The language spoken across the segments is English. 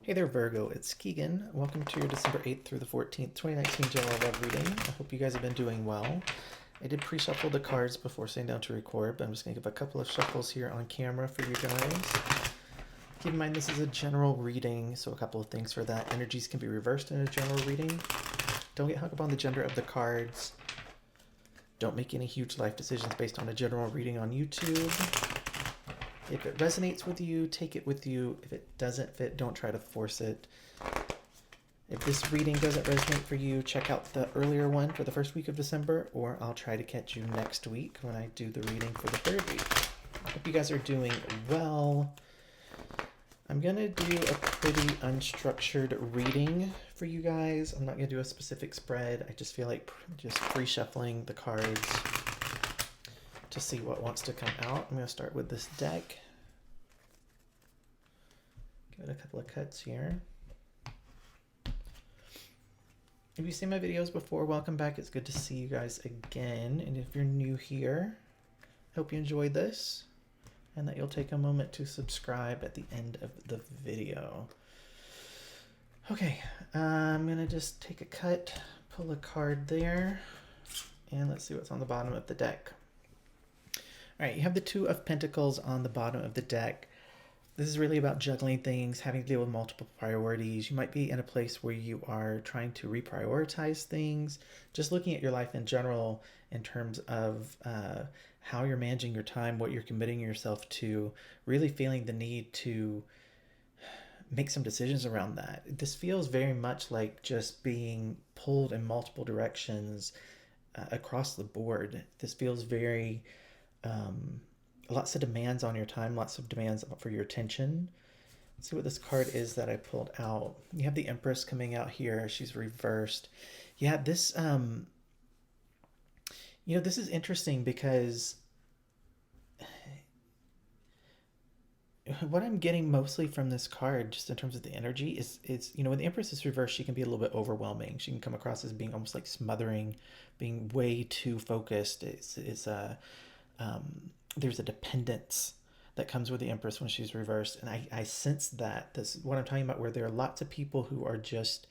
Hey there, Virgo. It's Keaghan. Welcome to your December 8th through the 14th, 2019 General Love reading. I hope you guys have been doing well. I did pre-shuffle the cards before sitting down to record, but I'm just going to give a couple of shuffles here on camera for you guys. Keep in mind this is a general reading, so a couple of things for that. Energies can be reversed in a general reading. Don't get hung up on the gender of the cards. Don't make any huge life decisions based on a general reading on YouTube. If it resonates with you, take it with you. If it doesn't fit, don't try to force it. If this reading doesn't resonate for you, check out the earlier one for the first week of December, or I'll try to catch you next week when I do the reading for the third week. I hope you guys are doing well. I'm going to do a pretty unstructured reading for you guys. I'm not going to do a specific spread. I just feel like just free shuffling the cards to see what wants to come out. I'm going to start with this deck. Give it a couple of cuts here. If you've seen my videos before, welcome back. It's good to see you guys again. And if you're new here, I hope you enjoyed this and that you'll take a moment to subscribe at the end of the video. Okay, I'm going to just take a cut, pull a card there, and let's see what's on the bottom of the deck. All right, you have the Two of Pentacles on the bottom of the deck. This is really about juggling things, having to deal with multiple priorities. You might be in a place where you are trying to reprioritize things, just looking at your life in general in terms of how you're managing your time, what you're committing yourself to, really feeling the need to make some decisions around that. This feels very much like just being pulled in multiple directions across the board. This feels very... lots of demands on your time, lots of demands for your attention. Let's see what this card is that I pulled out. You have the Empress coming out here. She's reversed. Yeah, this, this is interesting because what I'm getting mostly from this card, just in terms of the energy, is when the Empress is reversed, she can be a little bit overwhelming. She can come across as being almost like smothering, being way too focused. There's a dependence that comes with the Empress when she's reversed, and I sense that this what I'm talking about, where there are lots of people who are just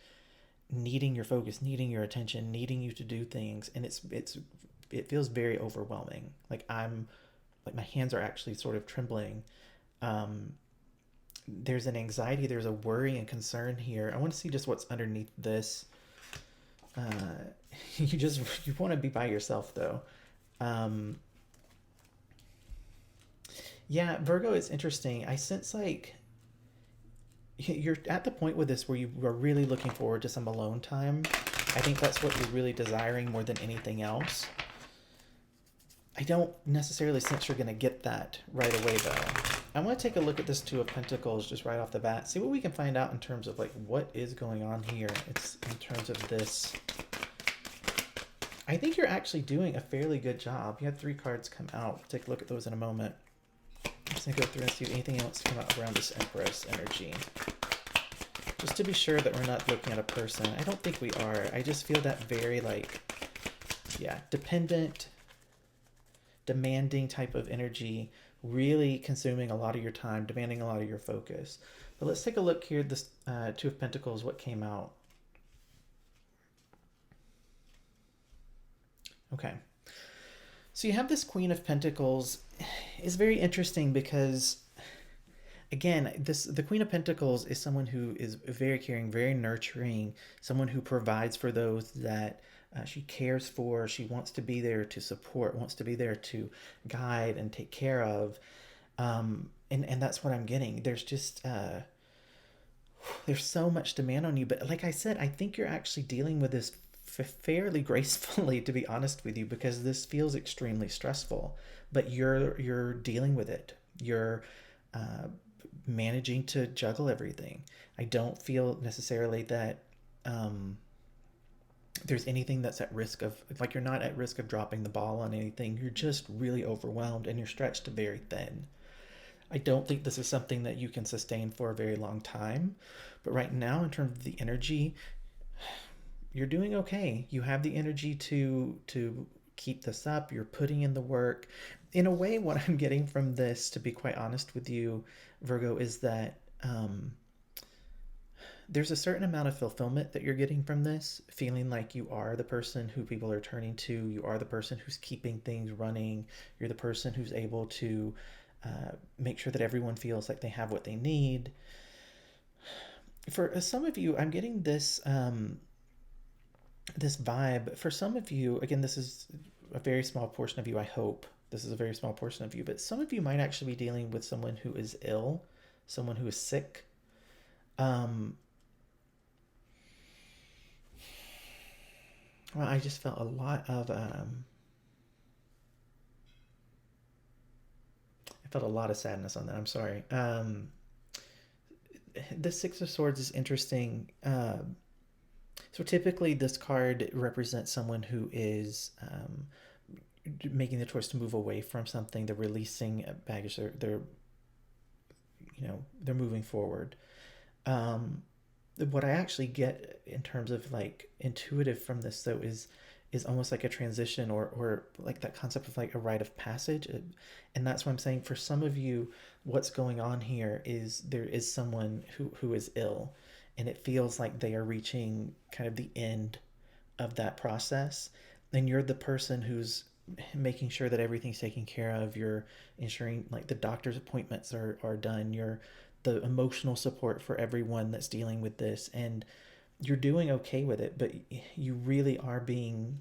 needing your focus, needing your attention, needing you to do things, and it feels very overwhelming. Like my hands are actually sort of trembling. There's an anxiety, there's a worry and concern here. I want to see just what's underneath this. You want to be by yourself though. Yeah, Virgo, it's interesting. I sense like you're at the point with this where you are really looking forward to some alone time. I think that's what you're really desiring more than anything else. I don't necessarily sense you're going to get that right away, though. I want to take a look at this Two of Pentacles just right off the bat. See what we can find out in terms of like what is going on here. It's in terms of this. I think you're actually doing a fairly good job. You had 3 cards come out. We'll take a look at those in a moment. I'm just going to go through and see if anything else come out around this Empress energy. Just to be sure that we're not looking at a person. I don't think we are. I just feel that very dependent, demanding type of energy, really consuming a lot of your time, demanding a lot of your focus. But let's take a look here. This Two of Pentacles, what came out. Okay. So you have this Queen of Pentacles. Is very interesting because, again, the Queen of Pentacles is someone who is very caring, very nurturing, someone who provides for those that she cares for. She wants to be there to support, wants to be there to guide and take care of. And that's what I'm getting. There's just, there's so much demand on you. But like I said, I think you're actually dealing with this fairly gracefully, to be honest with you, because this feels extremely stressful, but you're dealing with it. You're managing to juggle everything. I don't feel necessarily that there's anything that's at risk of, like, you're not at risk of dropping the ball on anything. You're just really overwhelmed and you're stretched very thin. I don't think this is something that you can sustain for a very long time, but right now, in terms of the energy, you're doing okay. You have the energy to keep this up. You're putting in the work. In a way, what I'm getting from this, to be quite honest with you, Virgo, is that there's a certain amount of fulfillment that you're getting from this, feeling like you are the person who people are turning to, you are the person who's keeping things running, you're the person who's able to make sure that everyone feels like they have what they need. For some of you, I'm getting this this vibe. For some of you, again, this is a very small portion of you, I hope. This is a very small portion of you, but some of you might actually be dealing with someone who is ill, someone who is sick. Well, I just felt a lot of I felt a lot of sadness on that. I'm sorry. The Six of Swords is interesting. So typically, this card represents someone who is making the choice to move away from something. They're releasing baggage. They're they're moving forward. What I actually get in terms of like intuitive from this though is almost like a transition or like that concept of like a rite of passage. And that's what I'm saying. For some of you, what's going on here is there is someone who is ill, and it feels like they are reaching kind of the end of that process. And you're the person who's making sure that everything's taken care of. You're ensuring like the doctor's appointments are done. You're the emotional support for everyone that's dealing with this, and you're doing okay with it, but you really are being,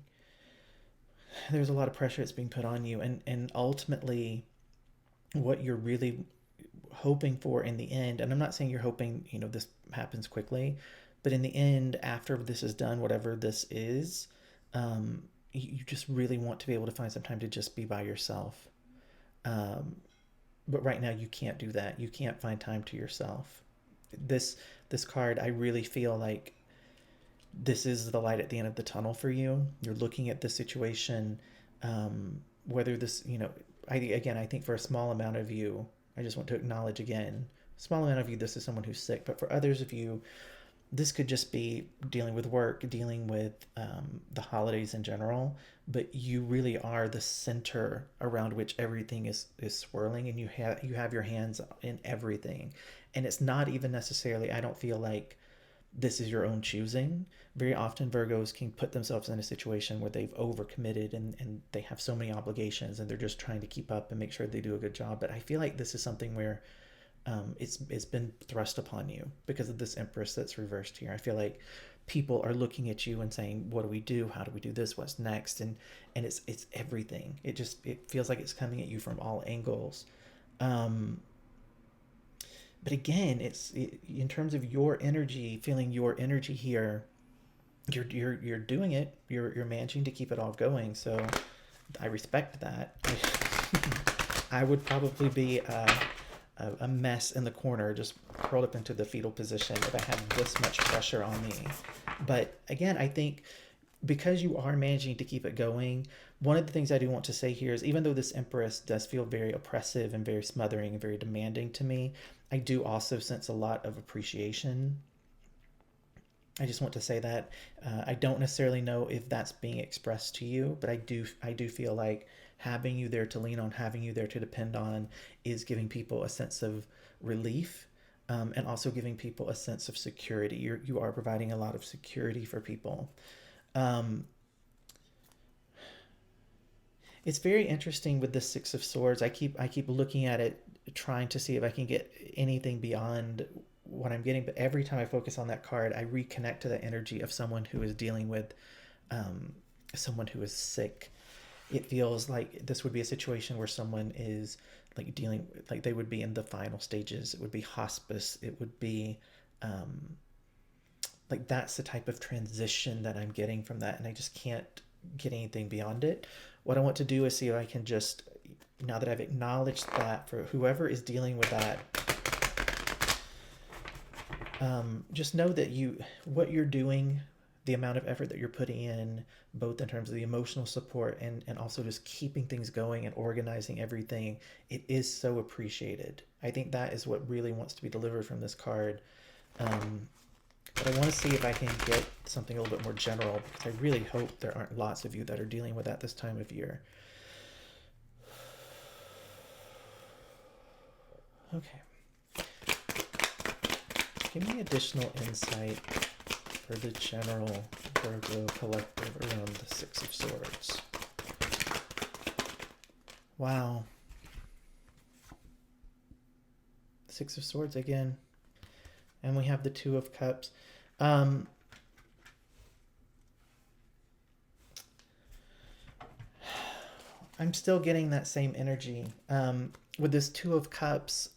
there's a lot of pressure that's being put on you, and ultimately what you're really hoping for in the end, and I'm not saying you're hoping this happens quickly, but in the end, after this is done, whatever this is, you just really want to be able to find some time to just be by yourself. But right now you can't do that. You can't find time to yourself. This card, I really feel like this is the light at the end of the tunnel for you. You're looking at the situation, whether this, I think for a small amount of you, I just want to acknowledge again, small amount of you, this is someone who's sick, but for others of you, this could just be dealing with work, dealing with the holidays in general, but you really are the center around which everything is swirling, and you have your hands in everything. And it's not even necessarily, I don't feel like this is your own choosing. Very often Virgos can put themselves in a situation where they've overcommitted and they have so many obligations and they're just trying to keep up and make sure they do a good job. But I feel like this is something where it's been thrust upon you because of this Empress that's reversed here. I feel like people are looking at you and saying, what do we do? How do we do this? What's next? And it's everything. It feels like it's coming at you from all angles. But again, in terms of your energy, feeling your energy here, you're doing it. You're managing to keep it all going. So I respect that. I would probably be a mess in the corner, just curled up into the fetal position if I had this much pressure on me. But again, I think because you are managing to keep it going, one of the things I do want to say here is, even though this Empress does feel very oppressive and very smothering and very demanding to me, I do also sense a lot of appreciation. I just want to say that. I don't necessarily know if that's being expressed to you, but I do feel like having you there to lean on, having you there to depend on, is giving people a sense of relief, and also giving people a sense of security. You are providing a lot of security for people. It's very interesting with the Six of Swords. I keep looking at it, trying to see if I can get anything beyond what I'm getting, but every time I focus on that card, I reconnect to the energy of someone who is dealing with someone who is sick. It feels like this would be a situation where someone is like dealing, like they would be in the final stages. It would be hospice. It would be like that's the type of transition that I'm getting from that, and I just can't get anything beyond it. What I want to do is see if I can just, now that I've acknowledged that, for whoever is dealing with that, just know that what you're doing, the amount of effort that you're putting in, both in terms of the emotional support and also just keeping things going and organizing everything, it is so appreciated. I think that is what really wants to be delivered from this card. But I want to see if I can get something a little bit more general, because I really hope there aren't lots of you that are dealing with that this time of year. Okay. Give me additional insight for the general Virgo collective around the Six of Swords. Wow. Six of Swords again. And we have the Two of Cups. I'm still getting that same energy. With this Two of Cups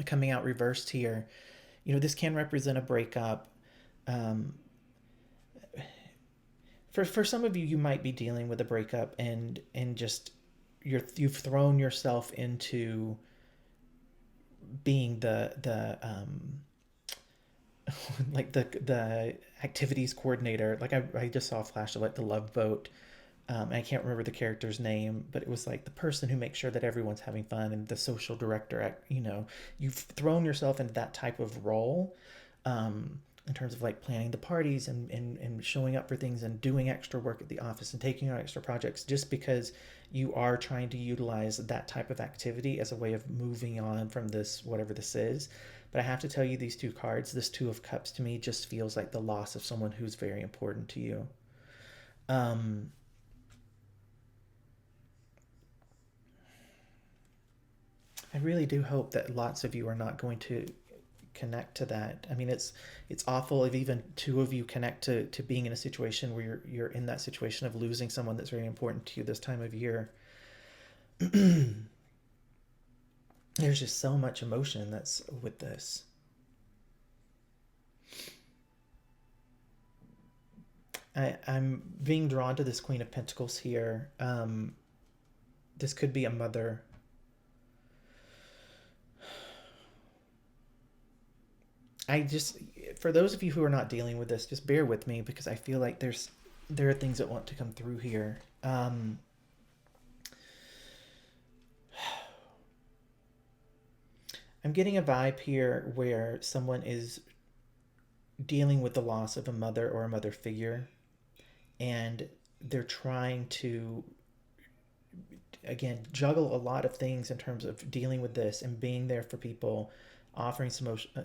coming out reversed here, you know, this can represent a breakup. For some of you, you might be dealing with a breakup and just you've thrown yourself into being the like the activities coordinator. Like I just saw a flash of like the Love Boat. And I can't remember the character's name, but it was like the person who makes sure that everyone's having fun, and the social director. You know, you've thrown yourself into that type of role, in terms of like planning the parties and showing up for things and doing extra work at the office and taking on extra projects, just because you are trying to utilize that type of activity as a way of moving on from this, whatever this is. But I have to tell you, these two cards, this Two of Cups to me just feels like the loss of someone who's very important to you. I really do hope that lots of you are not going to connect to that. I mean, it's awful if even two of you connect to being in a situation where you're in that situation of losing someone that's very important to you this time of year. There's just so much emotion that's with this. I'm being drawn to this Queen of Pentacles here. This could be a mother. For those of you who are not dealing with this, just bear with me, because I feel like there are things that want to come through here. I'm getting a vibe here where someone is dealing with the loss of a mother or a mother figure, and they're trying to, again, juggle a lot of things in terms of dealing with this and being there for people, offering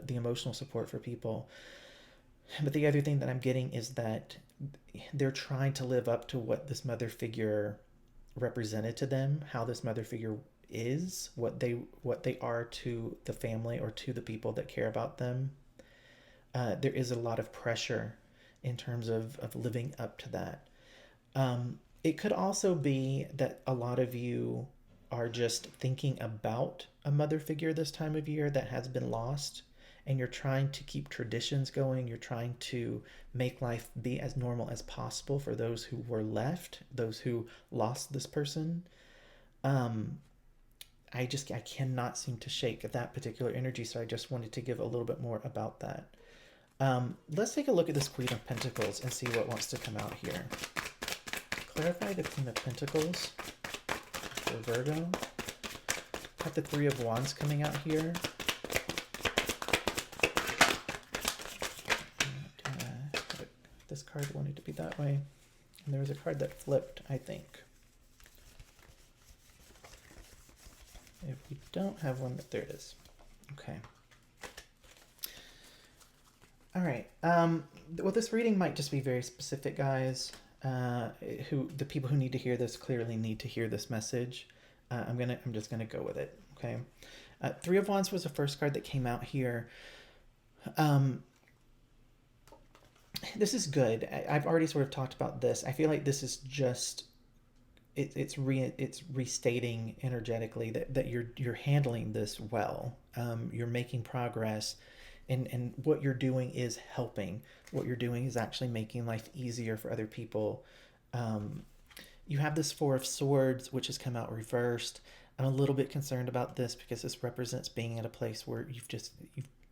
the emotional support for people. But the other thing that I'm getting is that they're trying to live up to what this mother figure represented to them, how this mother figure is, what they are to the family or to the people that care about them. There is a lot of pressure in terms of living up to that. It could also be that a lot of you are just thinking about a mother figure this time of year that has been lost, and you're trying to keep traditions going. You're trying to make life be as normal as possible for those who were left, those who lost this person. I cannot seem to shake that particular energy, so I just wanted to give a little bit more about that. Let's take a look at this Queen of Pentacles and see what wants to come out here. Clarify the Queen of Pentacles for Virgo. Have the Three of Wands coming out here. This card wanted to be that way. And there was a card that flipped, I think. If we don't have one, there it is. Okay. All right. Well, this reading might just be very specific, guys. The people who need to hear this clearly need to hear this message. I'm just gonna go with it. Okay. Three of Wands was the first card that came out here. This is good. I've already sort of talked about this. I feel like this is just it's restating energetically that you're handling this well. You're making progress, and what you're doing is helping. What you're doing is actually making life easier for other people. You have this Four of Swords, which has come out reversed. I'm a little bit concerned about this because this represents being at a place where you've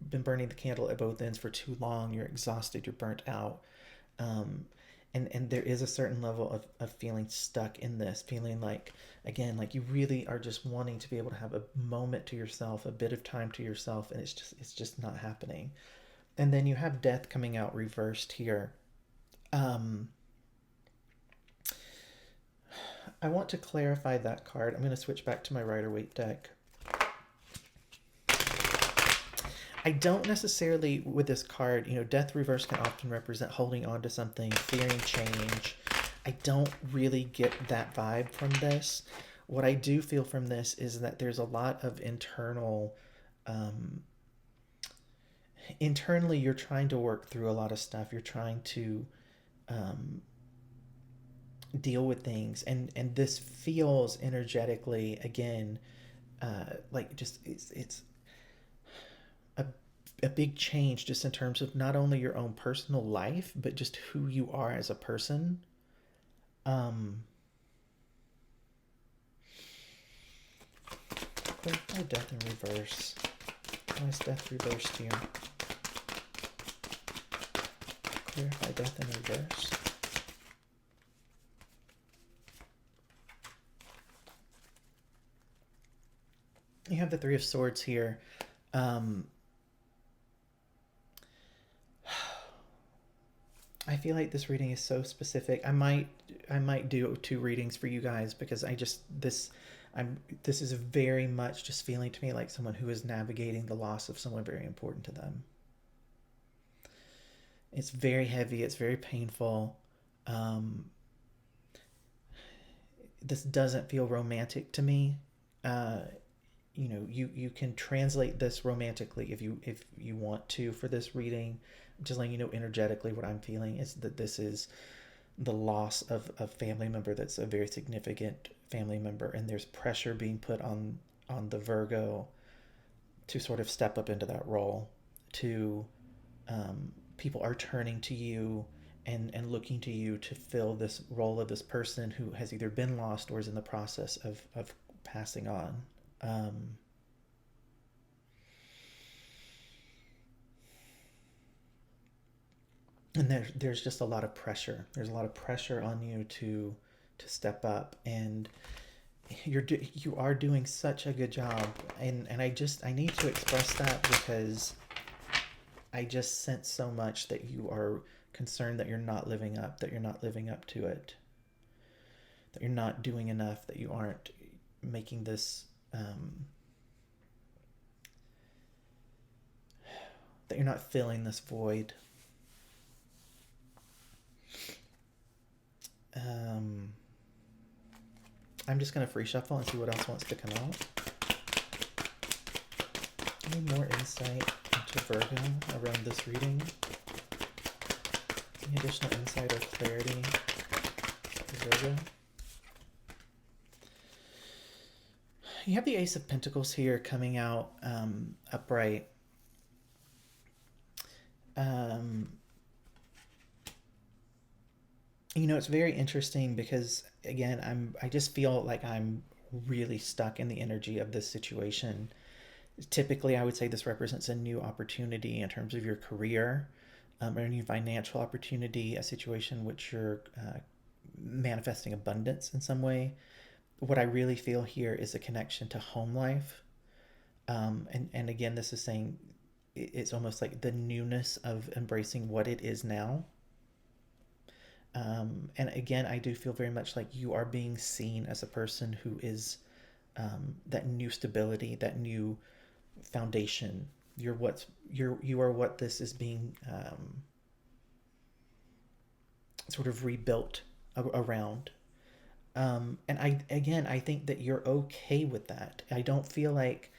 been burning the candle at both ends for too long. You're exhausted. You're burnt out. And there is a certain level of feeling stuck in this, feeling like, again, like you really are just wanting to be able to have a moment to yourself, a bit of time to yourself, and it's just not happening. And then you have Death coming out reversed here. I want to clarify that card. I'm going to switch back to my Rider-Waite deck. I don't necessarily, with this card, you know, death reverse can often represent holding on to something, fearing change. I don't really get that vibe from this. What I do feel from this is that there's a lot of internally you're trying to work through a lot of stuff. You're trying to um, deal with things, and this feels energetically again like just it's a, a big change just in terms of not only your own personal life but just who you are as a person. um Clarify death in reverse. Why is death reversed here? Clarify death in reverse. You have the Three of Swords here. I feel like this reading is so specific. I might do 2 readings for you guys because this is very much just feeling to me like someone who is navigating the loss of someone very important to them. It's very heavy. It's very painful. This doesn't feel romantic to me. You know, you can translate this romantically if you want to for this reading. Just letting you know energetically what I'm feeling is that this is the loss of a family member that's a very significant family member, and there's pressure being put on the Virgo to sort of step up into that role. To people are turning to you and looking to you to fill this role of this person who has either been lost or is in the process of passing on. And there's just a lot of pressure. There's a lot of pressure on you to step up, and you are doing such a good job. And I need to express that because I just sense so much that you are concerned that you're not living up, to it, that you're not doing enough, that you aren't making this that you're not filling this void. I'm just going to free shuffle and see what else wants to come out. Any more insight into Virgo around this reading? Any additional insight or clarity for Virgo? You have the Ace of Pentacles here coming out upright. You know, it's very interesting because again, I just feel like I'm really stuck in the energy of this situation. Typically, I would say this represents a new opportunity in terms of your career, or a new financial opportunity, a situation which you're manifesting abundance in some way. What I really feel here is a connection to home life. And again, this is saying it's almost like the newness of embracing what it is now. And again, I do feel very much like you are being seen as a person who is that new stability, that new foundation. You are what this is being sort of rebuilt around. And I think that you're okay with that. I don't feel like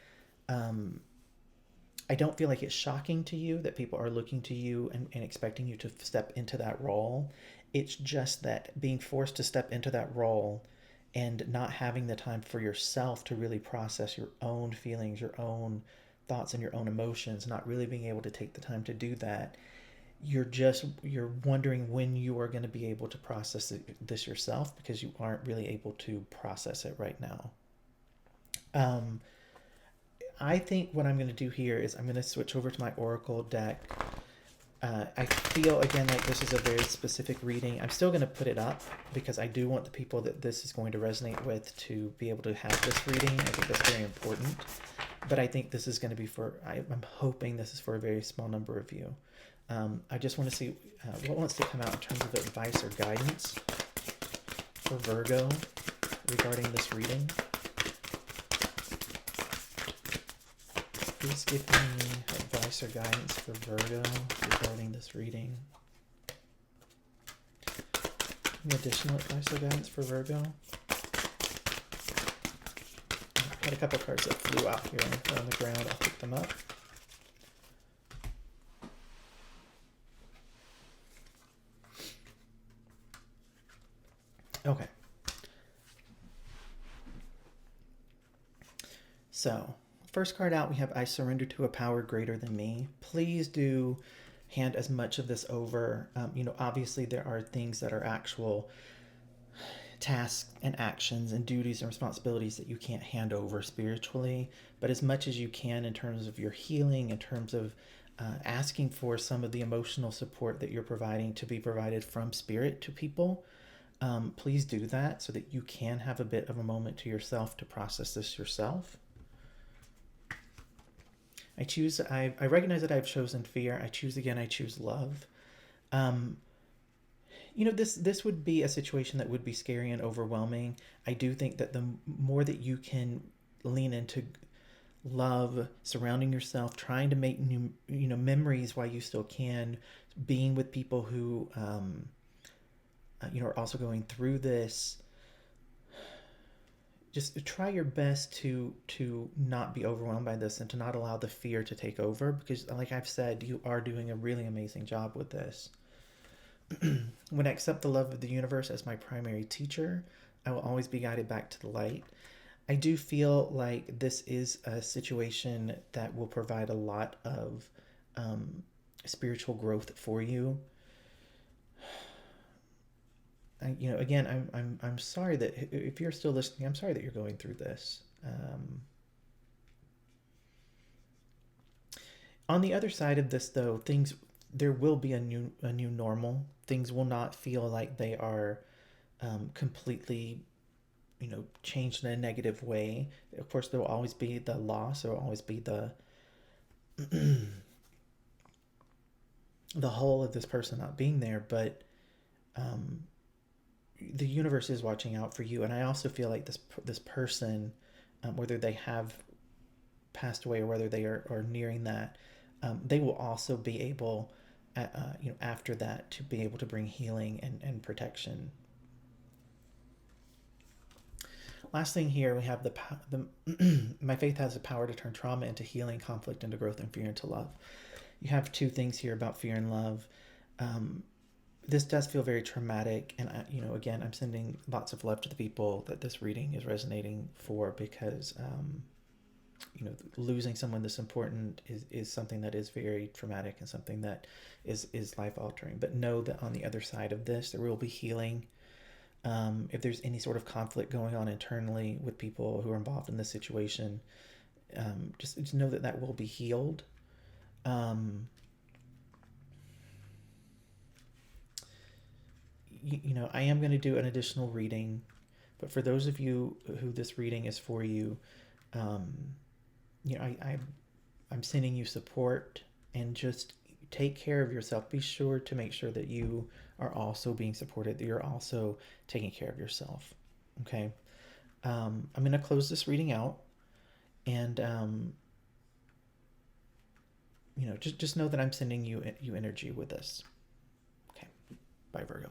it's shocking to you that people are looking to you and expecting you to step into that role. It's just that being forced to step into that role and not having the time for yourself to really process your own feelings, your own thoughts, and your own emotions, not really being able to take the time to do that. You're wondering when you are going to be able to process this yourself because you aren't really able to process it right now. I think what I'm going to do here is I'm going to switch over to my Oracle deck. I feel, again, like this is a very specific reading. I'm still going to put it up because I do want the people that this is going to resonate with to be able to have this reading. I think that's very important. But I think this is going to be I'm hoping this is for a very small number of you. I just want to see what wants to come out in terms of advice or guidance for Virgo regarding this reading. Please give me advice or guidance for Virgo regarding this reading. Any additional advice or guidance for Virgo? I had a couple cards that flew out here on the ground. I'll pick them up. Okay. So, first card out, we have I surrender to a power greater than me. Please do hand as much of this over. Obviously there are things that are actual tasks and actions and duties and responsibilities that you can't hand over spiritually, but as much as you can in terms of your healing, in terms of asking for some of the emotional support that you're providing to be provided from spirit to people, please do that so that you can have a bit of a moment to yourself to process this yourself. I recognize that I've chosen fear. I choose again, I choose love. This would be a situation that would be scary and overwhelming. I do think that the more that you can lean into love, surrounding yourself, trying to make new, memories while you still can, being with people who, are also going through this, just try your best to not be overwhelmed by this and to not allow the fear to take over, because like I've said, you are doing a really amazing job with this. When I accept the love of the universe as my primary teacher, I will always be guided back to the light. I do feel like this is a situation that will provide a lot of spiritual growth for you. I'm sorry that if you're still listening, I'm sorry that you're going through this. On the other side of this, though, there will be a new normal. Things will not feel like they are completely, changed in a negative way. Of course, there will always be the loss. There will always be the the whole of this person not being there, but the universe is watching out for you. And I also feel like this person, whether they have passed away or whether they are nearing that, they will also be able, after that, to be able to bring healing and protection. Last thing here, we have my faith has the power to turn trauma into healing, conflict into growth, and fear into love. You have two things here about fear and love. This does feel very traumatic, and again, I'm sending lots of love to the people that this reading is resonating for, because losing someone this important is something that is very traumatic and something that is life altering. But know that on the other side of this, there will be healing. If there's any sort of conflict going on internally with people who are involved in this situation, just know that will be healed. I am going to do an additional reading, but for those of you who this reading is for you, I'm sending you support, and just take care of yourself. Be sure to make sure that you are also being supported, that you're also taking care of yourself. Okay. I'm going to close this reading out, and just know that I'm sending you energy with this. Okay. Bye, Virgo.